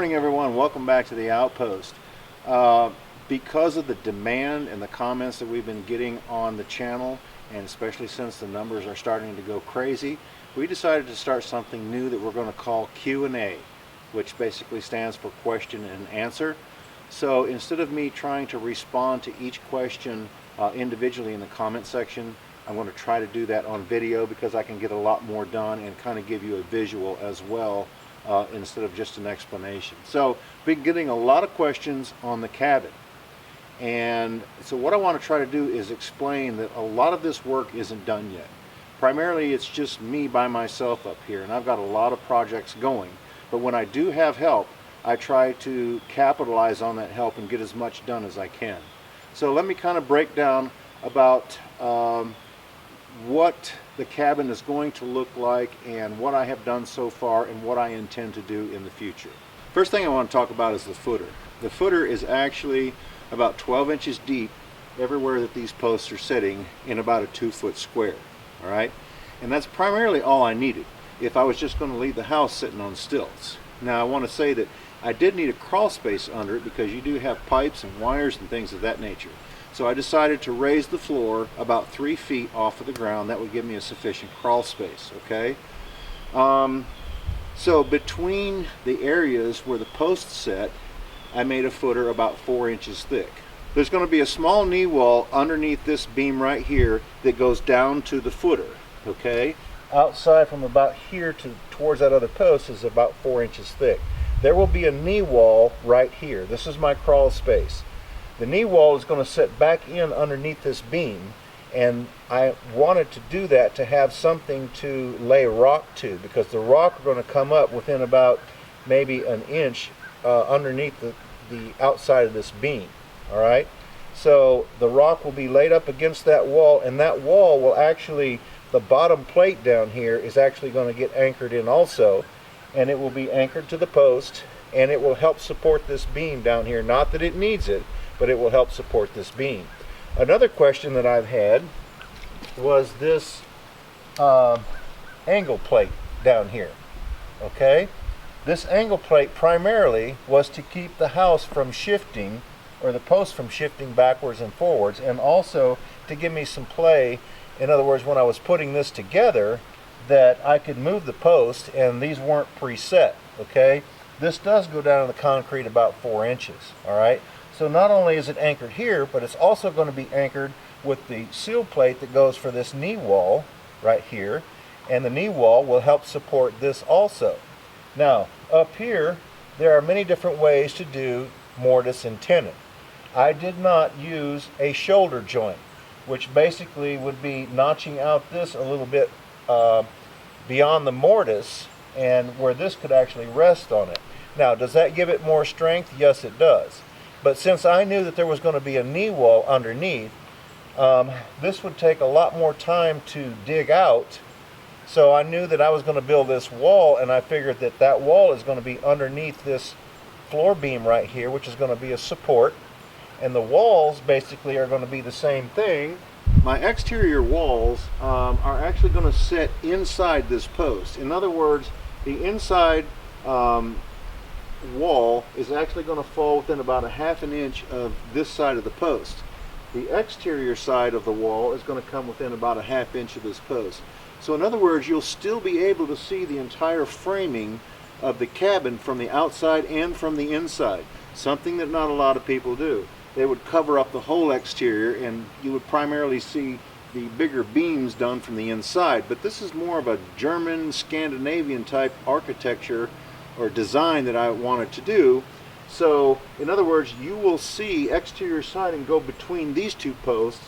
morning, everyone. Welcome back to the Outpost. Because of the demand and the comments that we've been getting on the channel, and especially since the numbers are starting to go crazy, we decided to start something new that we're going to call Q&A, which basically stands for question and answer. So instead of me trying to respond to each question individually in the comment section, I'm going to try to do that on video because I can get a lot more done and kind of give you a visual as well instead of just an explanation. So been getting a lot of questions on the cabin, and so what I want to try to do is explain that a lot of this work isn't done yet. Primarily it's just me by myself up here, and I've got a lot of projects going, but when I do have help, I try to capitalize on that help and get as much done as I can. So let me kind of break down about what the cabin is going to look like and what I have done so far and what I intend to do in the future. First thing I want to talk about is the footer. The footer is actually about 12 inches deep everywhere that these posts are sitting in about a 2-foot square. All right, and that's primarily all I needed if I was just going to leave the house sitting on stilts. Now I want to say that I did need a crawl space under it because you do have pipes and wires and things of that nature. So I decided to raise the floor about 3 feet off of the ground. That would give me a sufficient crawl space, okay? So between the areas where the posts set, I made a footer about 4 inches thick. There's going to be a small knee wall underneath this beam right here that goes down to the footer, okay? Outside from about here to towards that other post is about 4 inches thick. There will be a knee wall right here. This is my crawl space. The knee wall is going to set back in underneath this beam, and I wanted to do that to have something to lay rock to, because the rock are going to come up within about maybe an inch underneath the outside of this beam. All right, so the rock will be laid up against that wall, and that wall will actually, the bottom plate down here is actually going to get anchored in also, and it will be anchored to the post, and it will help support this beam down here. Not that it needs it, but it will help support this beam. Another question that I've had was this angle plate down here. Okay, this angle plate primarily was to keep the house from shifting, or the post from shifting backwards and forwards, and also to give me some play. In other words, when I was putting this together, that I could move the post and these weren't preset. Okay, this does go down in the concrete about 4 inches. All right, so not only is it anchored here, but it's also going to be anchored with the seal plate that goes for this knee wall right here, and the knee wall will help support this also. Now up here there are many different ways to do mortise and tenon. I did not use a shoulder joint, which basically would be notching out this a little bit beyond the mortise, and where this could actually rest on it. Now, does that give it more strength? Yes, it does. But since I knew that there was going to be a knee wall underneath, this would take a lot more time to dig out. So I knew that I was going to build this wall, and I figured that that wall is going to be underneath this floor beam right here, which is going to be a support. And the walls basically are going to be the same thing. My exterior walls are actually going to sit inside this post. In other words, the inside wall is actually going to fall within about a ½ an inch of this side of the post. The exterior side of the wall is going to come within about a ½ inch of this post. So in other words, you'll still be able to see the entire framing of the cabin from the outside and from the inside, something that not a lot of people do. They would cover up the whole exterior, and you would primarily see the bigger beams done from the inside. But this is more of a German Scandinavian type architecture or design that I wanted to do. So in other words, you will see exterior siding go between these two posts,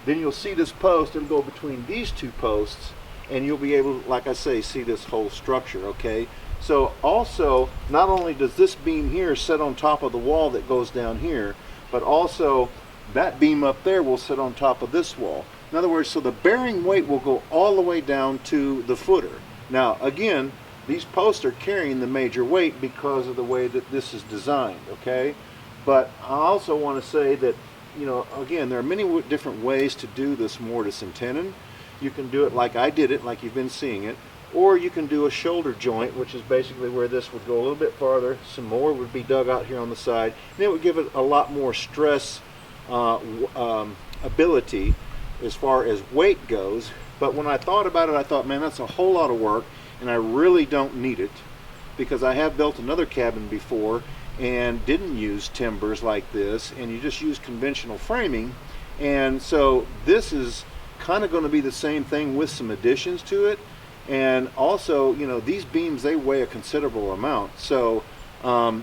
then you'll see this post and go between these two posts, and you'll be able to, like I say, see this whole structure. Okay, so also not only does this beam here sit on top of the wall that goes down here, but also that beam up there will sit on top of this wall. In other words, so the bearing weight will go all the way down to the footer. Now again, these posts are carrying the major weight because of the way that this is designed, okay? But I also want to say that, you know, again, there are many different ways to do this mortise and tenon. You can do it like I did it, like you've been seeing it, or you can do a shoulder joint, which is basically where this would go a little bit farther. Some more would be dug out here on the side, and it would give it a lot more stress ability as far as weight goes. But when I thought about it, I thought, man, that's a whole lot of work, and I really don't need it, because I have built another cabin before and didn't use timbers like this, and you just use conventional framing. And so this is kind of going to be the same thing with some additions to it. And also, you know, these beams, they weigh a considerable amount, so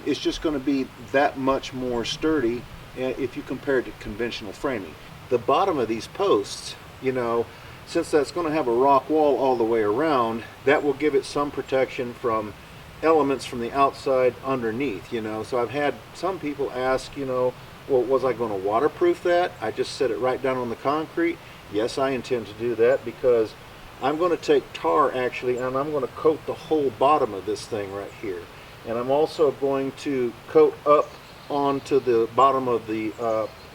it's just going to be that much more sturdy if you compare it to conventional framing. The bottom of these posts, you know, since that's going to have a rock wall all the way around, that will give it some protection from elements from the outside underneath, you know. So I've had some people ask, you know, well, was I going to waterproof that? I just set it right down on the concrete. Yes, I intend to do that, because I'm going to take tar actually, and I'm going to coat the whole bottom of this thing right here. And I'm also going to coat up onto the bottom of the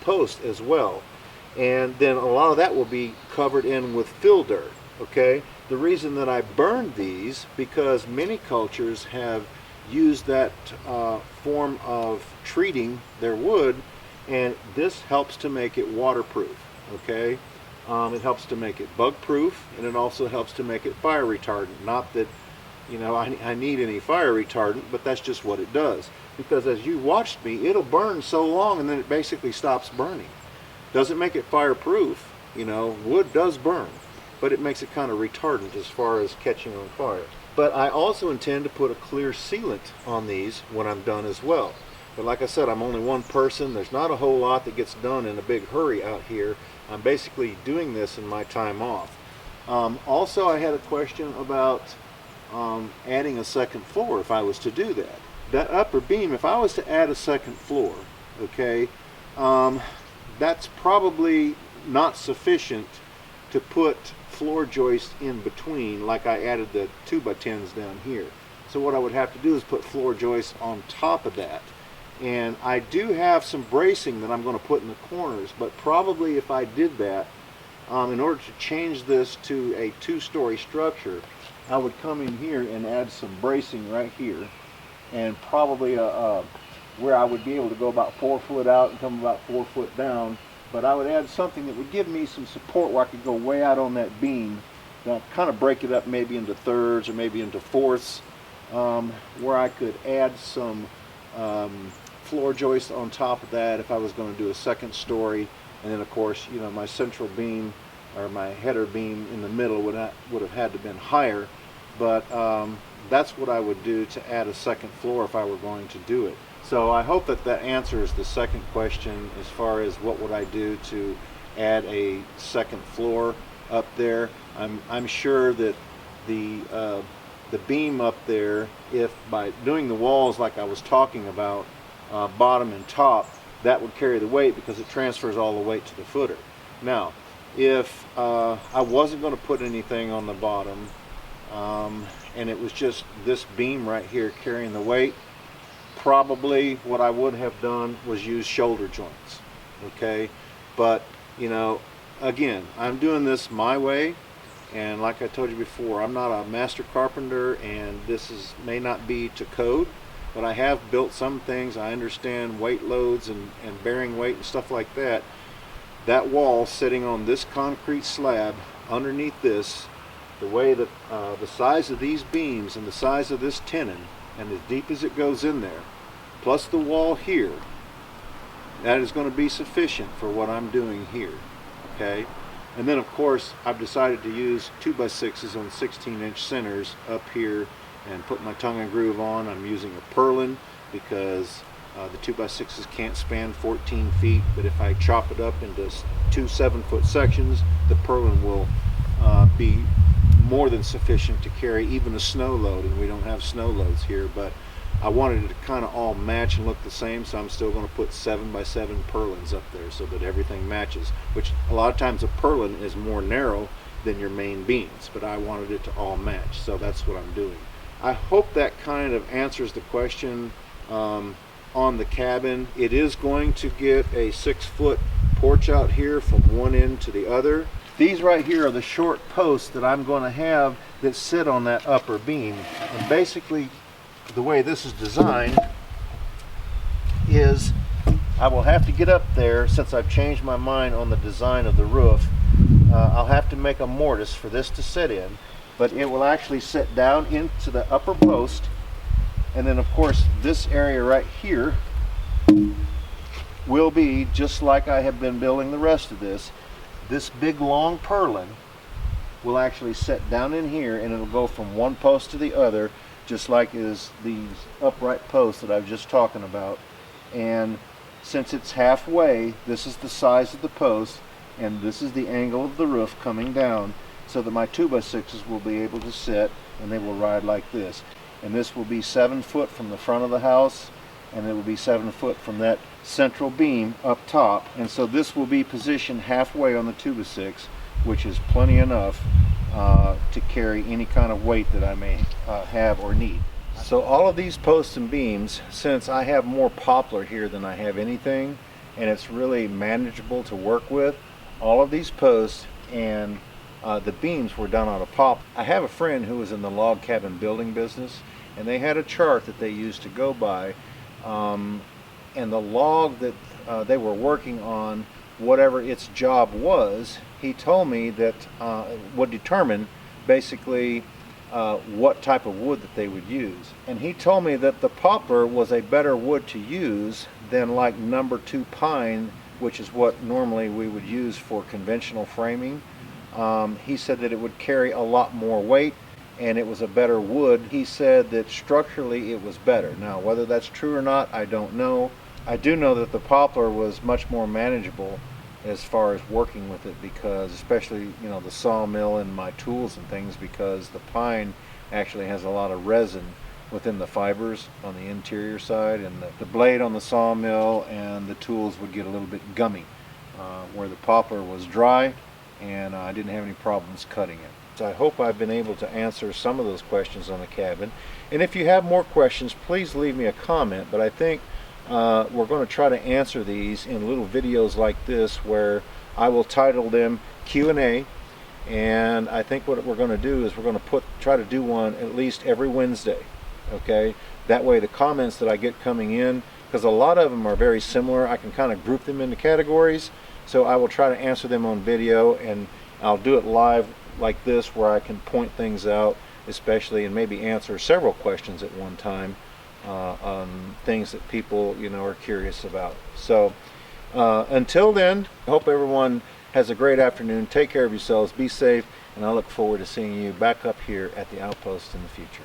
post as well. And then a lot of that will be covered in with fill dirt, okay? The reason that I burned these, because many cultures have used that form of treating their wood, and this helps to make it waterproof, okay? It helps to make it bug proof, and it also helps to make it fire retardant. Not that, you know, I need any fire retardant, but that's just what it does. Because as you watched me, it'll burn so long and then it basically stops burning. Doesn't make it fireproof, you know, wood does burn, but it makes it kind of retardant as far as catching on fire. But I also intend to put a clear sealant on these when I'm done as well. But like I said, I'm only one person. There's not a whole lot that gets done in a big hurry out here. I'm basically doing this in my time off. Also, I had a question about adding a second floor if I was to do that. That upper beam, if I was to add a second floor, okay, that's probably not sufficient to put floor joists in between like I added the 2x10s down here. So what I would have to do is put floor joists on top of that. And I do have some bracing that I'm going to put in the corners, but probably if I did that, in order to change this to a 2-story structure, I would come in here and add some bracing right here, and probably where I would be able to go about 4 foot out and come about 4 foot down. But I would add something that would give me some support where I could go way out on that beam, kind of break it up maybe into thirds or maybe into fourths, where I could add some floor joist on top of that if I was going to do a second story. And then of course, you know, my central beam or my header beam in the middle would have had to been higher, but that's what I would do to add a second floor if I were going to do it. So I hope that that answers the second question as far as what would I do to add a second floor up there. I'm sure that the beam up there, if by doing the walls like I was talking about, bottom and top, that would carry the weight because it transfers all the weight to the footer. Now, if I wasn't going to put anything on the bottom, and it was just this beam right here carrying the weight, probably what I would have done was use shoulder joints, okay? But, you know, again, I'm doing this my way, and like I told you before, I'm not a master carpenter, and this may not be to code, but I have built some things. I understand weight loads and bearing weight and stuff like that. That wall sitting on this concrete slab underneath this, the way that the size of these beams and the size of this tenon, and as deep as it goes in there, plus the wall here, that is going to be sufficient for what I'm doing here, okay? And then of course I've decided to use 2x6s on 16-inch centers up here and put my tongue and groove on. I'm using a purlin because the 2x6s can't span 14 feet, but if I chop it up into 2 7-foot sections, the purlin will be more than sufficient to carry even a snow load, and we don't have snow loads here. But I wanted it to kind of all match and look the same, so I'm still going to put 7x7 purlins up there so that everything matches, which a lot of times a purlin is more narrow than your main beams, but I wanted it to all match, so that's what I'm doing. I hope that kind of answers the question on the cabin. It is going to get a 6-foot porch out here from one end to the other. these right here are the short posts that I'm going to have that sit on that upper beam. And basically, the way this is designed is I will have to get up there, since I've changed my mind on the design of the roof. I'll have to make a mortise for this to sit in, but it will actually sit down into the upper post, and then of course this area right here will be just like I have been building the rest of this. This big long purlin will actually sit down in here, and it'll go from one post to the other, just like is these upright posts that I was just talking about. And since it's halfway, this is the size of the post, and this is the angle of the roof coming down, so that my 2x6s will be able to sit, and they will ride like this. And this will be 7 foot from the front of the house, and it will be 7 foot from that central beam up top. And so this will be positioned halfway on the 2x6, which is plenty enough to carry any kind of weight that I may have or need. So all of these posts and beams, since I have more poplar here than I have anything, and it's really manageable to work with, all of these posts and the beams were done out of poplar. I have a friend who was in the log cabin building business, and they had a chart that they used to go by, and the log that they were working on, whatever its job was, he told me that would determine basically what type of wood that they would use. And he told me that the poplar was a better wood to use than like number 2 pine, which is what normally we would use for conventional framing. He said that it would carry a lot more weight, and it was a better wood. He said that structurally it was better. Now, whether that's true or not, I don't know. I do know that the poplar was much more manageable as far as working with it, because especially, you know, the sawmill and my tools and things, because the pine actually has a lot of resin within the fibers on the interior side, and the blade on the sawmill and the tools would get a little bit gummy, where the poplar was dry, and I didn't have any problems cutting it. So I hope I've been able to answer some of those questions on the cabin, and if you have more questions, please leave me a comment. But I think we're going to try to answer these in little videos like this, where I will title them Q&A, and I think what we're going to do is we're going to try to do one at least every Wednesday. Okay, that way the comments that I get coming in, because a lot of them are very similar, I can kind of group them into categories. So I will try to answer them on video, and I'll do it live like this, where I can point things out, especially, and maybe answer several questions at one time on things that people, you know, are curious about. So until then, I hope everyone has a great afternoon. Take care of yourselves, be safe, and I look forward to seeing you back up here at the outpost in the future.